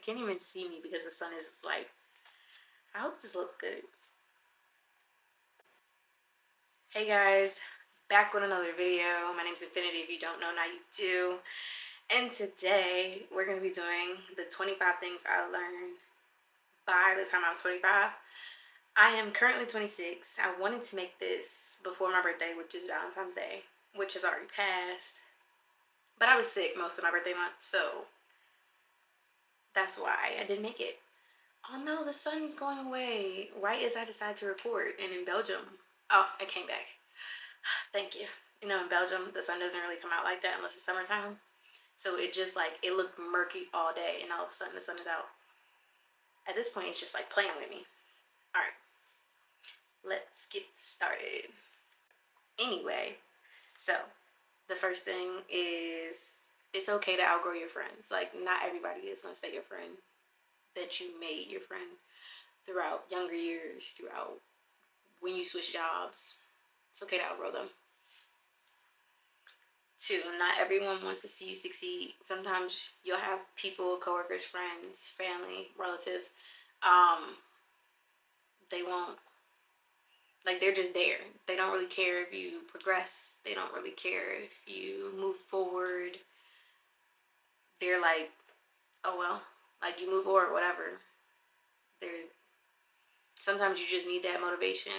can't even see me because the sun is like, I hope this looks good. Hey guys, back with another video. My name's Infinity. If you don't know, now you do. And today we're going to be doing the 25 things I learned by the time I was 25. I am currently 26. I wanted to make this before my birthday, which is Valentine's Day, which has already passed. But I was sick most of my birthday month, so that's why I didn't make it. Oh no, the sun's going away right as I decided to record. And in Belgium, oh, it came back. Thank you. You know, in Belgium, the sun doesn't really come out like that unless it's summertime. So it just like, it looked murky all day, and all of a sudden the sun is out. At this point, it's just like playing with me. All right, let's get started. Anyway, so the first thing is, it's okay to outgrow your friends. Like, not everybody is going to stay your friend that you made your friend throughout younger years, throughout when you switch jobs. It's okay to outgrow them. 2, not everyone wants to see you succeed. Sometimes you'll have people, coworkers, friends, family, relatives, they won't, like, they're just there. They don't really care if you progress. They don't really care if you move forward. They're like, oh well, like, you move forward, whatever. There's sometimes you just need that motivation.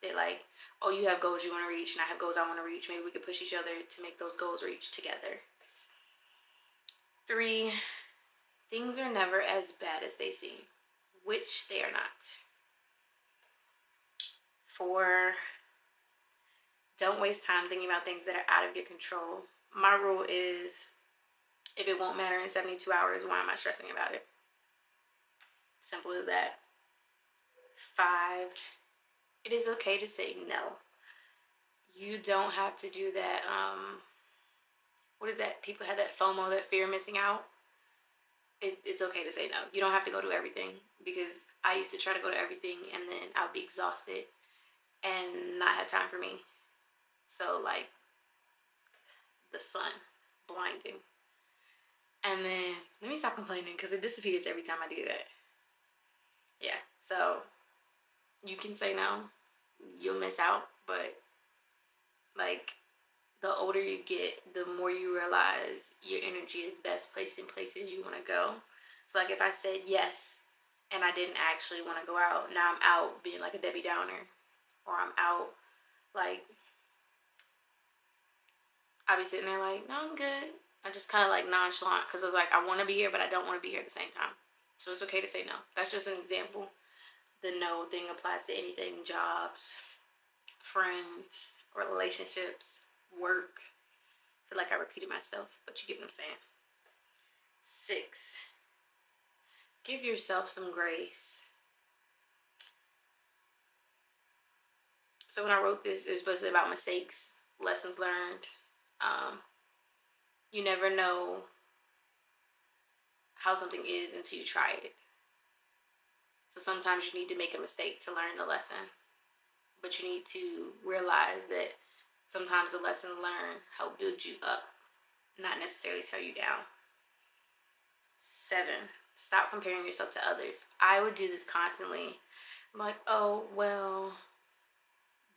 They're like, oh, you have goals you want to reach, and I have goals I want to reach. Maybe we could push each other to make those goals reach together. 3, things are never as bad as they seem, which they are not. 4, don't waste time thinking about things that are out of your control. My rule is, if it won't matter in 72 hours, why am I stressing about it? Simple as that. 5, it is okay to say no. You don't have to do that, what is that? People have that FOMO, that fear of missing out. It's okay to say no. You don't have to go to everything, because I used to try to go to everything and then I would be exhausted and not have time for me. So, like, the sun, blinding. And then, let me stop complaining because it disappears every time I do that. Yeah, so you can say no. You'll miss out, but, like, the older you get, the more you realize your energy is best placed in places you want to go. So, like, if I said yes and I didn't actually want to go out, now I'm out being like a Debbie Downer, or I'm out, like, I'll be sitting there like, no, I'm good. I'm just kind of like nonchalant, because I was like, I want to be here, but I don't want to be here at the same time. So it's okay to say no. That's just an example. The no thing applies to anything: jobs, friends, or relationships, work. I feel like I repeated myself, but you get what I'm saying. 6, give yourself some grace. So when I wrote this, it was supposed to be about mistakes, lessons learned. You never know how something is until you try it. So sometimes you need to make a mistake to learn the lesson, but you need to realize that sometimes the lesson learned help build you up, not necessarily tear you down. 7, stop comparing yourself to others. I would do this constantly. I'm like, oh, well,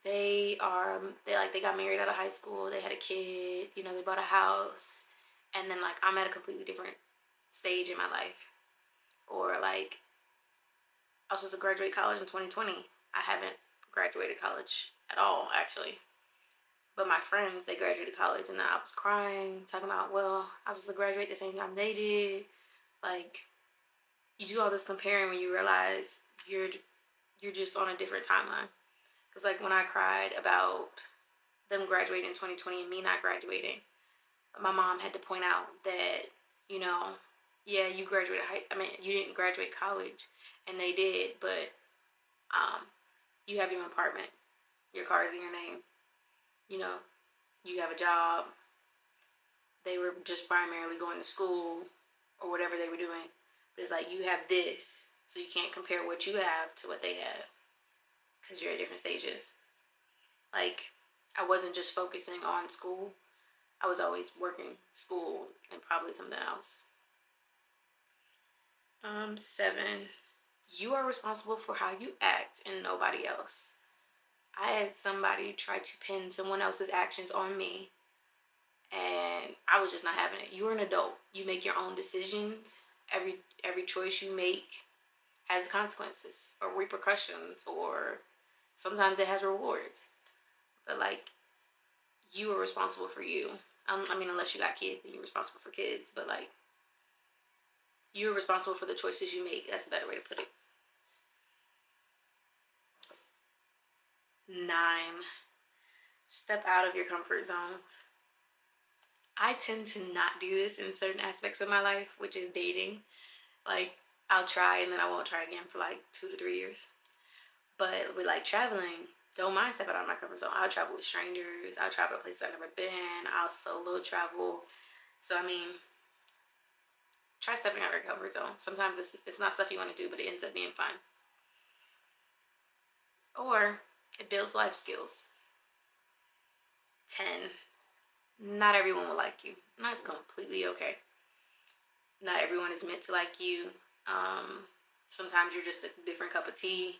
they got married out of high school, they had a kid, you know, they bought a house, and then, like, I'm at a completely different stage in my life. Or, like, I was supposed to graduate college in 2020. I haven't graduated college at all, actually. But my friends, they graduated college, and I was crying, talking about, well, I was supposed to graduate the same time they did. Like, you do all this comparing when you realize you're just on a different timeline. Because, like, when I cried about them graduating in 2020 and me not graduating, my mom had to point out that, you know, yeah, you you didn't graduate college, and they did, but you have your apartment, your car's in your name, you know, you have a job. They were just primarily going to school or whatever they were doing. But it's like, you have this, so you can't compare what you have to what they have, because you're at different stages. Like, I wasn't just focusing on school. I was always working, school, and probably something else. 7, you are responsible for how you act and nobody else. I had somebody try to pin someone else's actions on me, and I was just not having it. You're an adult. You make your own decisions. Every choice you make has consequences or repercussions, or sometimes it has rewards. But like, you are responsible for you. I mean, unless you got kids, then you're responsible for kids. But like, you're responsible for the choices you make. That's a better way to put it. 9, step out of your comfort zones. I tend to not do this in certain aspects of my life, which is dating. Like, I'll try and then I won't try again for like 2 to 3 years. But with like traveling, don't mind stepping out of my comfort zone. I'll travel with strangers. I'll travel to places I've never been. I'll solo travel. So I mean, try stepping out of your comfort zone. Sometimes it's not stuff you want to do, but it ends up being fun. Or it builds life skills. 10, not everyone will like you. That's completely okay. Not everyone is meant to like you. Sometimes you're just a different cup of tea.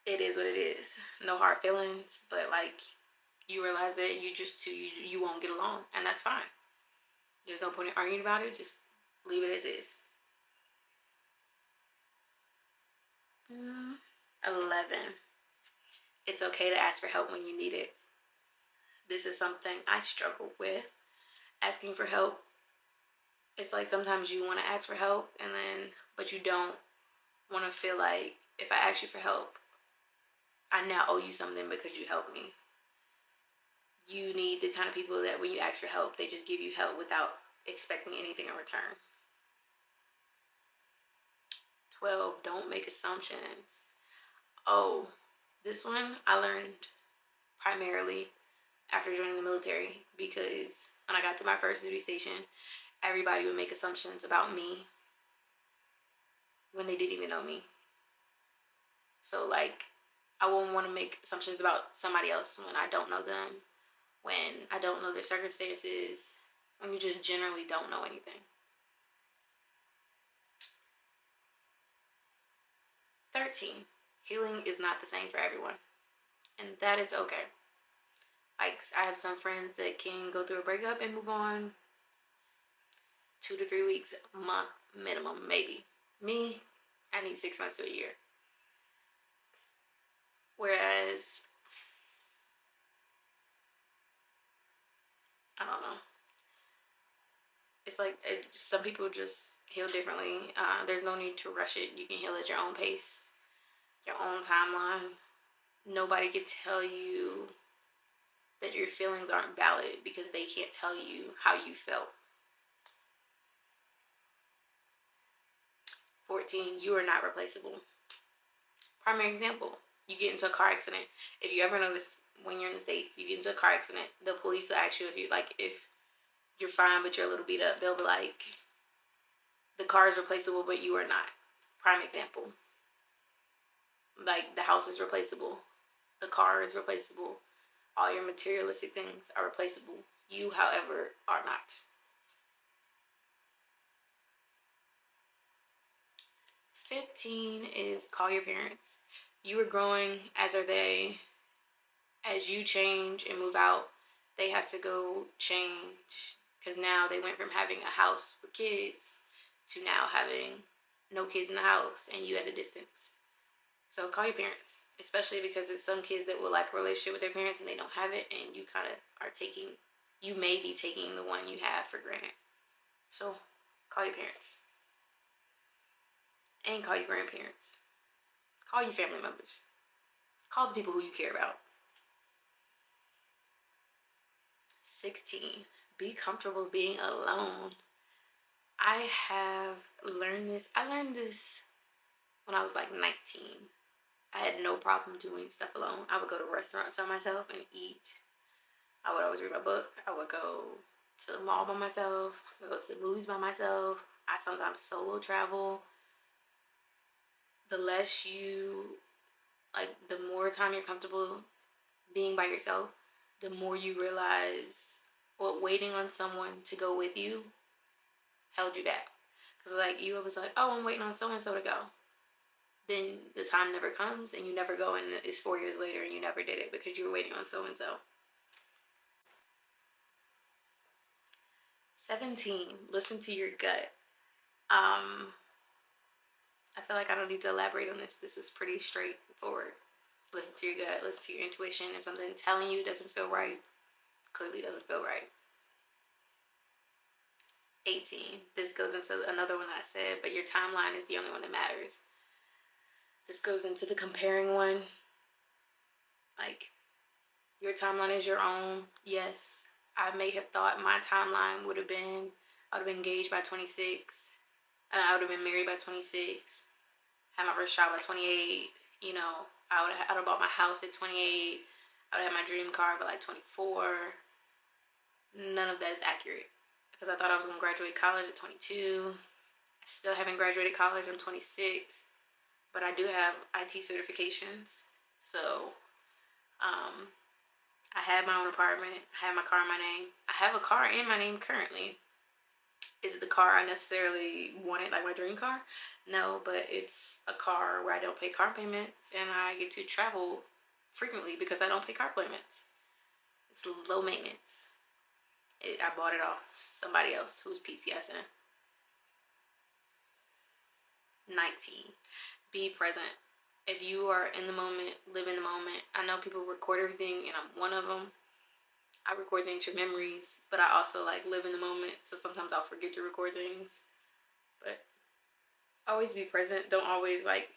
It is what it is. No hard feelings, but like, you realize that you just two, you won't get along, and that's fine. There's no point in arguing about it. Just leave it as is. 11, it's okay to ask for help when you need it. This is something I struggle with. Asking for help. It's like sometimes you want to ask for help, but you don't want to feel like, if I ask you for help, I now owe you something because you helped me. You need the kind of people that when you ask for help, they just give you help without expecting anything in return. 12, don't make assumptions. Oh, this one I learned primarily after joining the military, because when I got to my first duty station, everybody would make assumptions about me when they didn't even know me. So like, I won't want to make assumptions about somebody else when I don't know them, when I don't know their circumstances, when you just generally don't know anything. 13, healing is not the same for everyone, and that is okay. Like, I have some friends that can go through a breakup and move on 2 to 3 weeks, a month minimum, maybe. Me, I need 6 months to a year. Whereas, I don't know. It's like some people just heal differently. There's no need to rush it. You can heal at your own pace, your own timeline. Nobody can tell you that your feelings aren't valid because they can't tell you how you felt. 14, you are not replaceable. Primary example, you get into a car accident. If you ever notice, when you're in the States, you get into a car accident, the police will ask you if you're fine but you're a little beat up. They'll be like, the car is replaceable but you are not. Prime example. Like, the house is replaceable, the car is replaceable, all your materialistic things are replaceable. You, however, are not. 15 is call your parents. You are growing, as are they. As you change and move out, they have to go change, because now they went from having a house with kids to now having no kids in the house and you at a distance. So call your parents, especially because there's some kids that will like a relationship with their parents and they don't have it, and you kind of are taking, you may be taking the one you have for granted. So call your parents. And call your grandparents. Call your family members. Call the people who you care about. 16, be comfortable being alone. I have learned this. I learned this when I was like 19. I had no problem doing stuff alone. I would go to restaurants by myself and eat. I would always read my book. I would go to the mall by myself. I would go to the movies by myself. I sometimes solo travel. The less you, like, the more time you're comfortable being by yourself, the more you realize what waiting on someone to go with you held you back. Because, like, you always like, oh, I'm waiting on so-and-so to go. Then the time never comes and you never go, and it's 4 years later and you never did it because you were waiting on so-and-so. 17, listen to your gut. I feel like I don't need to elaborate on this. This is pretty straightforward. Listen to your gut, listen to your intuition. If something's telling you doesn't feel right, clearly doesn't feel right. 18, this goes into another one that I said, but your timeline is the only one that matters. This goes into the comparing one. Like, your timeline is your own. Yes, I may have thought my timeline would have been, I would have been engaged by 26, and I would have been married by 26, had my first child by 28, you know, I would have bought my house at 28, I would have my dream car by like 24. None of that is accurate, because I thought I was going to graduate college at 22. I still haven't graduated college. I'm 26, but I do have IT certifications. So, I had my own apartment. I had my car in my name. I have a car in my name currently. Is it the car I necessarily wanted, like my dream car? No, but it's a car where I don't pay car payments and I get to travel frequently because I don't pay car payments. It's low maintenance. I bought it off somebody else who's PCSing. 19, be present. If you are in the moment, live in the moment. I know people record everything, and I'm one of them. I record things for memories, but I also like live in the moment, so sometimes I'll forget to record things. But always be present. Don't always, like,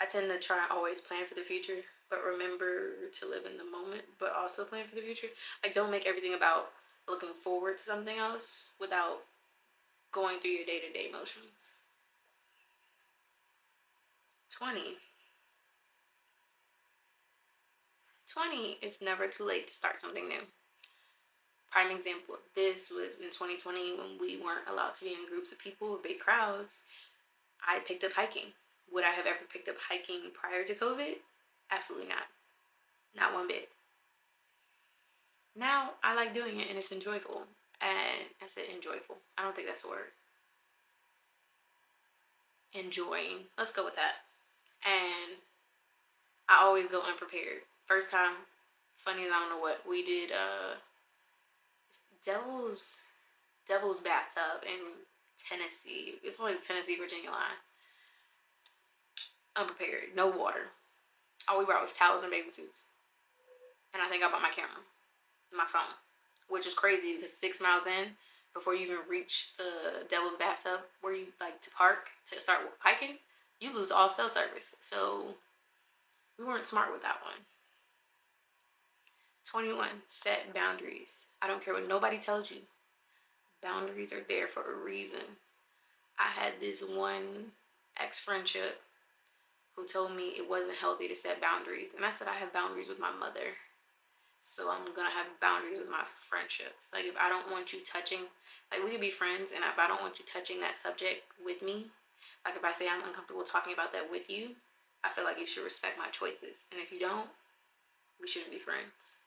I tend to try and always plan for the future, but remember to live in the moment, but also plan for the future. Like, don't make everything about looking forward to something else without going through your day-to-day motions. 20. 20, it's never too late to start something new. Prime example of this was in 2020 when we weren't allowed to be in groups of people or big crowds. I picked up hiking. Would I have ever picked up hiking prior to COVID? Absolutely not. Not one bit. Now I like doing it and it's enjoyable. And I said enjoyable. I don't think that's a word. Enjoying. Let's go with that. And I always go unprepared. First time, funny as I don't know what, we did Devil's Bathtub in Tennessee. It's only the Tennessee, Virginia line. Unprepared. No water. All we brought was towels and bathing suits. And I think I bought my camera. My phone. Which is crazy because 6 miles in, before you even reach the Devil's Bathtub, where you like to park to start hiking, you lose all cell service. So we weren't smart with that one. 21, set boundaries. I don't care what nobody tells you. Boundaries are there for a reason. I had this one ex-friendship who told me it wasn't healthy to set boundaries. And I said I have boundaries with my mother. So I'm going to have boundaries with my friendships. Like, if I don't want you touching, like, we could be friends, and if I don't want you touching that subject with me, like if I say I'm uncomfortable talking about that with you, I feel like you should respect my choices. And if you don't, we shouldn't be friends.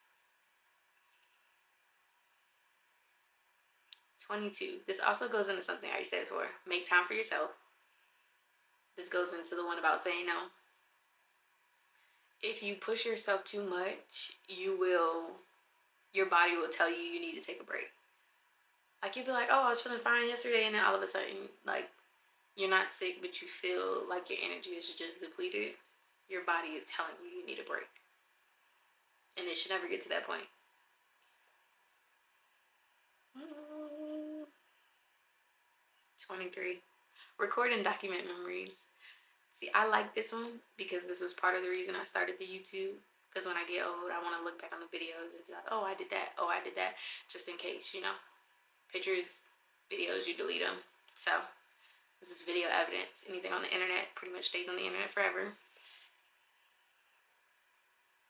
22. This also goes into something I already said before. Make time for yourself. This goes into the one about saying no. If you push yourself too much, your body will tell you need to take a break. Like, you'll be like, oh, I was feeling fine yesterday, and then all of a sudden, like, you're not sick, but you feel like your energy is just depleted. Your body is telling you need a break. And it should never get to that point. 23. Record and document memories. See, I like this one because this was part of the reason I started the YouTube. Because when I get old, I want to look back on the videos and be like, oh, I did that. Oh, I did that. Just in case, you know. Pictures, videos, you delete them. So, this is video evidence. Anything on the internet pretty much stays on the internet forever.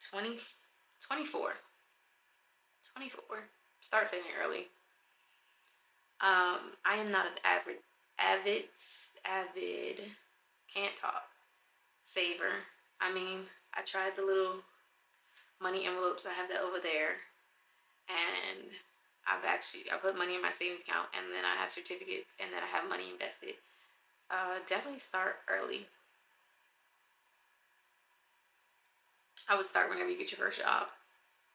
24. 24. Start saying it early. I am not an avid, can't talk, saver. I mean, I tried the little money envelopes. I have that over there. And I put money in my savings account, and then I have certificates, and then I have money invested. Definitely start early. I would start whenever you get your first job.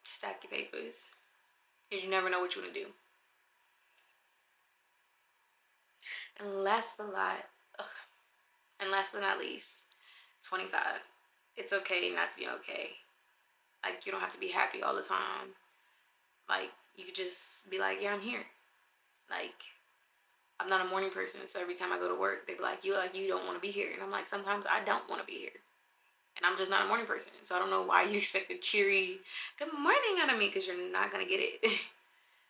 Stack your papers, because you never know what you want to do. And last but not least, 25. It's okay not to be okay. Like, you don't have to be happy all the time. Like, you could just be like, yeah, I'm here. Like, I'm not a morning person, so every time I go to work, they be like, you don't want to be here. And I'm like, sometimes I don't want to be here. And I'm just not a morning person. So I don't know why you expect a cheery good morning out of me, because you're not going to get it.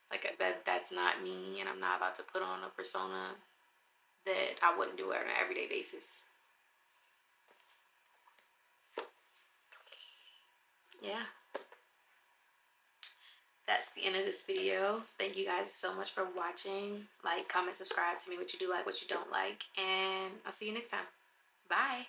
Like, that's not me, and I'm not about to put on a persona that I wouldn't do on an everyday basis. Yeah. That's the end of this video. Thank you guys so much for watching. Like, comment, subscribe to me what you do like, what you don't like, and I'll see you next time. Bye.